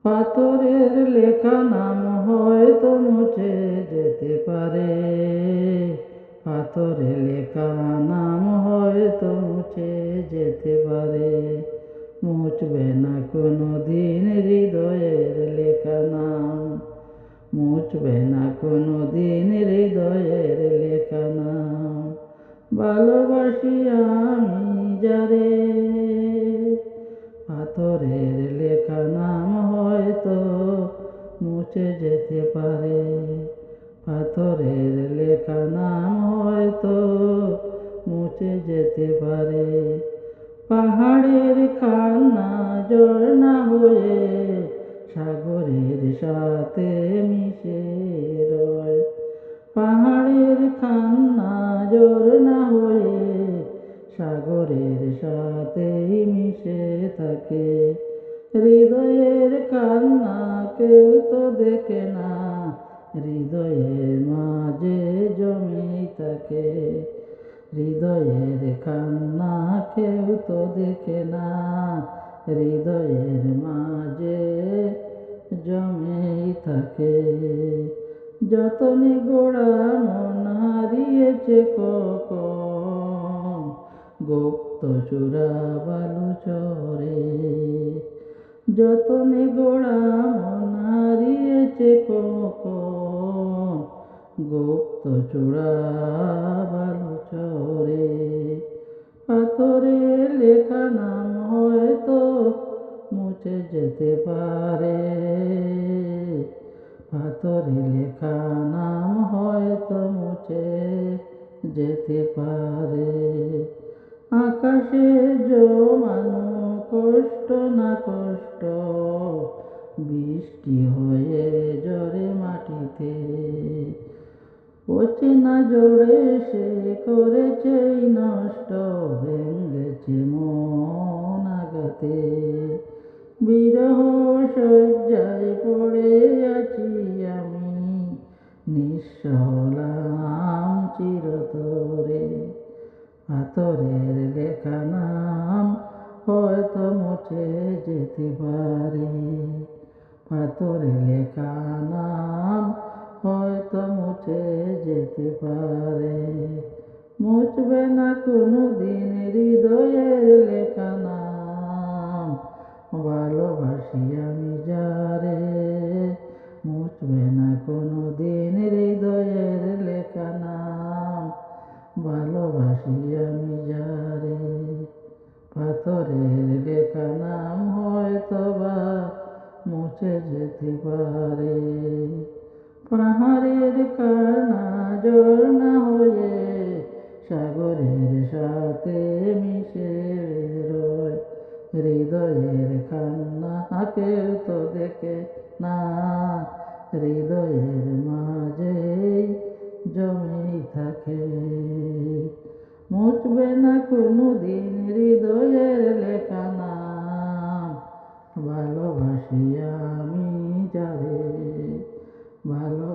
পাথরের লেখা নাম হয়তো মুছে যেতে পারে, পাথরে লেখা নাম হয়তো মুছে যেতে পারে, মুছবে না কোনো দিন হৃদয়ের লেখা নাম, মুছবে না কোনো দিন হৃদয়ের লেখা নাম। ভালোবাসি আমি যারে, পাথরের লেখা নাম হয়তো মুছে যেতে পারে, পাথরের লেখা নাম হয়তো মুছে যেতে পারে। পাহাড়ের কান্না ঝর্ণা হয়ে সাগরের সাথে মিশে রয়, পাহাড়ের কান্না ঝর্ণা হয়ে সাগরের সাথে মিশে থাকে। হৃদয়ের কান্না কেউ তো দেখে না, হৃদয়ের মাঝে জমেই থাকে। হৃদয়ের কান্না কেউ তো দেখে না, হৃদয়ের মাঝে জমেই থাকে। যতনে গোড়া মন হারিয়েছে কখন, গুপ্ত চূড়া বালুচরে। যতনে গোড়া মন হারিয়েছে কখন, গুপ্ত চূড়া বালুচরে। পাথরে লেখা নাম হয়তো মুছে যেতে পারে, পাথরে লেখা নাম হয়তো মুছে যেতে পারে। আকাশে জমানো কষ্ট না কষ্ট, বৃষ্টি হয়ে ঝরে মাটিতে। অচেনা জোরে সে করেছে নষ্ট, ভেঙেছে মন আঘাতে। বিরহ শয্যায় পড়ে আছি আমি, নিঃস্ব হলাম চিরতরে। পাথরের লেখা নাম হয়তো মুছে যেতে পারে, পাথরে লেখা নাম হয়তো মুছে যেতে পারে। মুছবে না কোনো দিন হৃদয়ের লেখা নাম, ভালোবাসি আমি যারে। মুছবে না কোনো দিন হৃদয়ের লেখা নাম, ভালোবাসি আমি যারে। পাথরের লেখা নাম হয়তো বা মুছে যেতে পারে। পাহাড়ের কান্না ঝর্ণা হয়ে সাগরের সাথে মিশে রয়, হৃদয়ের কান্না কেউ তো দেখে না, হৃদয়ের মাঝে জমেই থাকে। মুছবে না কোনো দিন হৃদয়ের লেখা নাম, ভালোবাসি আমি যারে। ভালো